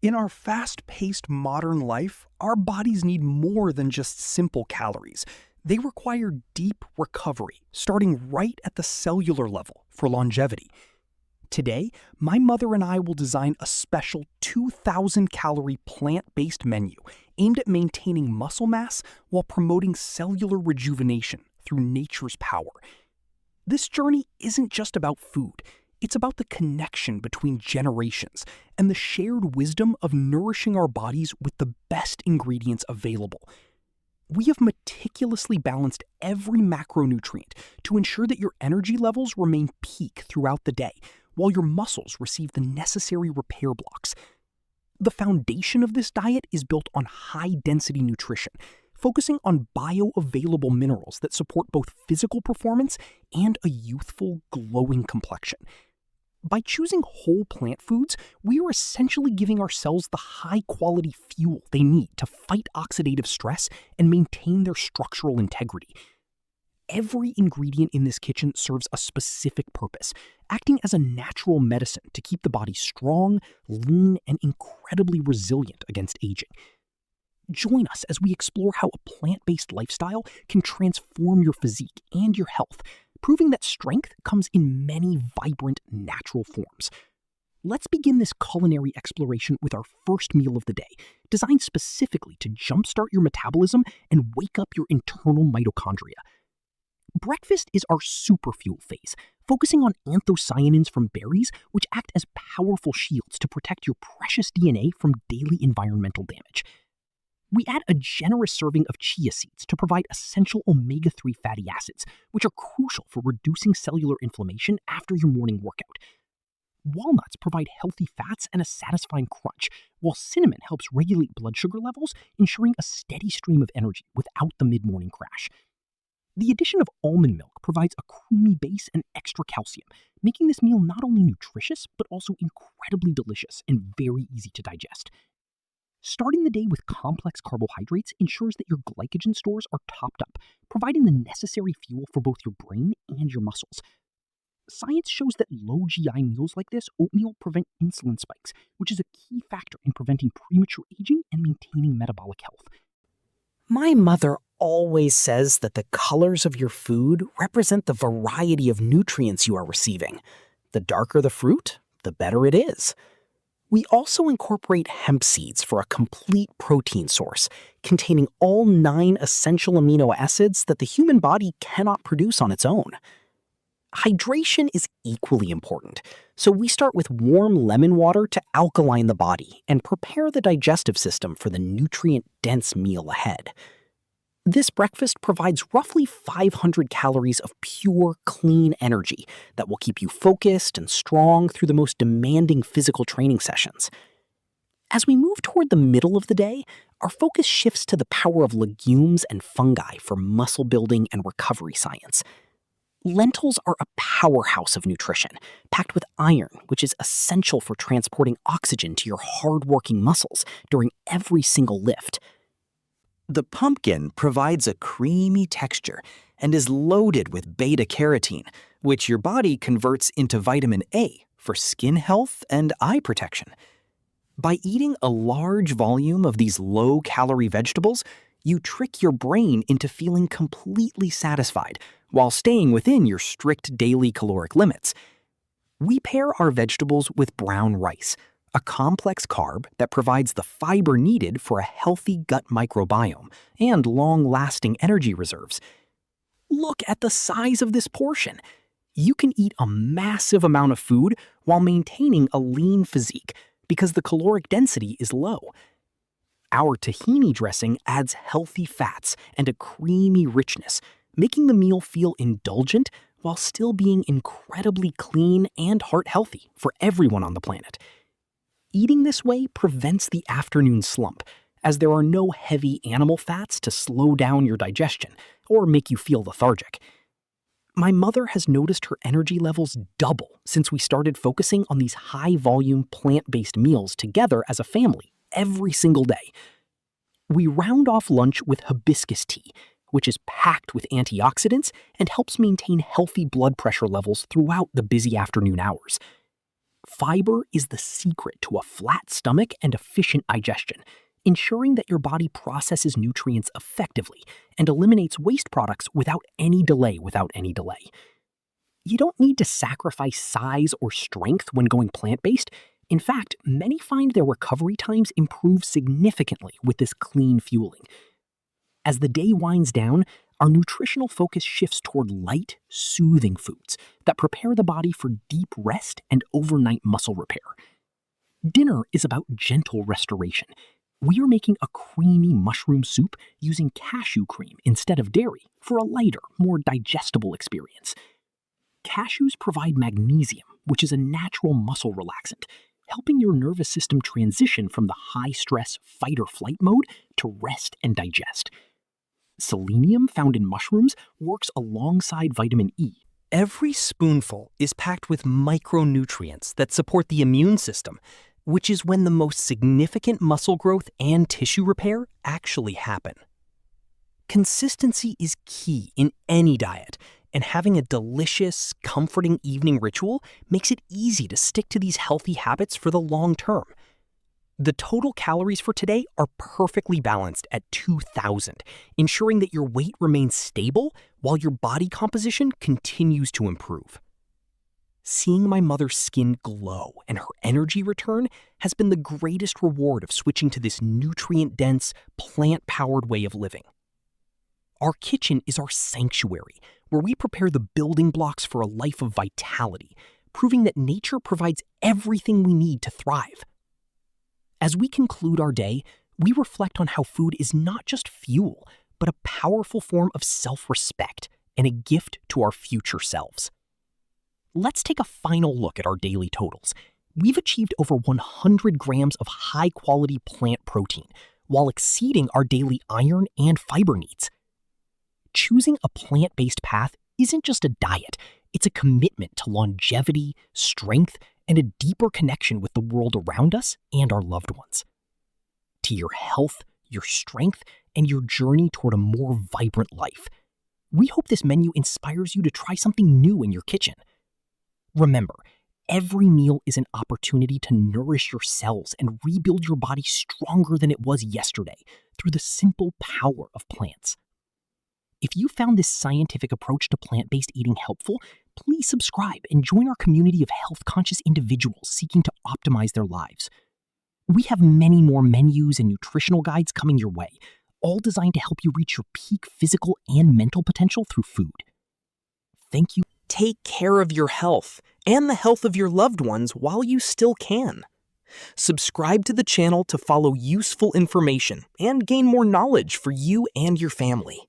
In our fast-paced modern life, our bodies need more than just simple calories. They require deep recovery, starting right at the cellular level for longevity. Today, my mother and I will design a special 2,000-calorie plant-based menu aimed at maintaining muscle mass while promoting cellular rejuvenation through nature's power. This journey isn't just about food. It's about the connection between generations and the shared wisdom of nourishing our bodies with the best ingredients available. We have meticulously balanced every macronutrient to ensure that your energy levels remain peak throughout the day, while your muscles receive the necessary repair blocks. The foundation of this diet is built on high-density nutrition, focusing on bioavailable minerals that support both physical performance and a youthful, glowing complexion. By choosing whole plant foods, we are essentially giving ourselves the high-quality fuel they need to fight oxidative stress and maintain their structural integrity. Every ingredient in this kitchen serves a specific purpose, acting as a natural medicine to keep the body strong, lean, and incredibly resilient against aging. Join us as we explore how a plant-based lifestyle can transform your physique and your health, proving that strength comes in many vibrant, natural forms. Let's begin this culinary exploration with our first meal of the day, designed specifically to jumpstart your metabolism and wake up your internal mitochondria. Breakfast is our superfuel phase, focusing on anthocyanins from berries, which act as powerful shields to protect your precious DNA from daily environmental damage. We add a generous serving of chia seeds to provide essential omega-3 fatty acids, which are crucial for reducing cellular inflammation after your morning workout. Walnuts provide healthy fats and a satisfying crunch, while cinnamon helps regulate blood sugar levels, ensuring a steady stream of energy without the mid-morning crash. The addition of almond milk provides a creamy base and extra calcium, making this meal not only nutritious, but also incredibly delicious and very easy to digest. Starting the day with complex carbohydrates ensures that your glycogen stores are topped up, providing the necessary fuel for both your brain and your muscles. Science shows that low GI meals like this oatmeal prevent insulin spikes, which is a key factor in preventing premature aging and maintaining metabolic health. My mother always says that the colors of your food represent the variety of nutrients you are receiving. The darker the fruit, the better it is. We also incorporate hemp seeds for a complete protein source, containing all 9 essential amino acids that the human body cannot produce on its own. Hydration is equally important, so we start with warm lemon water to alkaline the body and prepare the digestive system for the nutrient-dense meal ahead. This breakfast provides roughly 500 calories of pure, clean energy that will keep you focused and strong through the most demanding physical training sessions. As we move toward the middle of the day, our focus shifts to the power of legumes and fungi for muscle building and recovery science. Lentils are a powerhouse of nutrition, packed with iron, which is essential for transporting oxygen to your hard-working muscles during every single lift. The pumpkin provides a creamy texture and is loaded with beta-carotene, which your body converts into vitamin A for skin health and eye protection. By eating a large volume of these low-calorie vegetables, you trick your brain into feeling completely satisfied while staying within your strict daily caloric limits. We pair our vegetables with brown rice, a complex carb that provides the fiber needed for a healthy gut microbiome and long-lasting energy reserves. Look at the size of this portion. You can eat a massive amount of food while maintaining a lean physique because the caloric density is low. Our tahini dressing adds healthy fats and a creamy richness, making the meal feel indulgent while still being incredibly clean and heart-healthy for everyone on the planet. Eating this way prevents the afternoon slump, as there are no heavy animal fats to slow down your digestion or make you feel lethargic. My mother has noticed her energy levels double since we started focusing on these high-volume plant-based meals together as a family every single day. We round off lunch with hibiscus tea, which is packed with antioxidants and helps maintain healthy blood pressure levels throughout the busy afternoon hours. Fiber is the secret to a flat stomach and efficient digestion, ensuring that your body processes nutrients effectively and eliminates waste products without any delay. You don't need to sacrifice size or strength when going plant-based. In fact, many find their recovery times improve significantly with this clean fueling. As the day winds down, our nutritional focus shifts toward light, soothing foods that prepare the body for deep rest and overnight muscle repair. Dinner is about gentle restoration. We are making a creamy mushroom soup using cashew cream instead of dairy for a lighter, more digestible experience. Cashews provide magnesium, which is a natural muscle relaxant, helping your nervous system transition from the high-stress fight-or-flight mode to rest and digest. Selenium, found in mushrooms, works alongside vitamin E. Every spoonful is packed with micronutrients that support the immune system, which is when the most significant muscle growth and tissue repair actually happen. Consistency is key in any diet, and having a delicious, comforting evening ritual makes it easy to stick to these healthy habits for the long term. The total calories for today are perfectly balanced at 2,000, ensuring that your weight remains stable while your body composition continues to improve. Seeing my mother's skin glow and her energy return has been the greatest reward of switching to this nutrient-dense, plant-powered way of living. Our kitchen is our sanctuary, where we prepare the building blocks for a life of vitality, proving that nature provides everything we need to thrive. As we conclude our day, we reflect on how food is not just fuel, but a powerful form of self-respect and a gift to our future selves. Let's take a final look at our daily totals. We've achieved over 100 grams of high-quality plant protein, while exceeding our daily iron and fiber needs. Choosing a plant-based path isn't just a diet, it's a commitment to longevity, strength, and a deeper connection with the world around us and our loved ones. To your health, your strength, and your journey toward a more vibrant life. We hope this menu inspires you to try something new in your kitchen. Remember, every meal is an opportunity to nourish your cells and rebuild your body stronger than it was yesterday through the simple power of plants. If you found this scientific approach to plant-based eating helpful, please subscribe and join our community of health-conscious individuals seeking to optimize their lives. We have many more menus and nutritional guides coming your way, all designed to help you reach your peak physical and mental potential through food. Thank you. Take care of your health and the health of your loved ones while you still can. Subscribe to the channel to follow useful information and gain more knowledge for you and your family.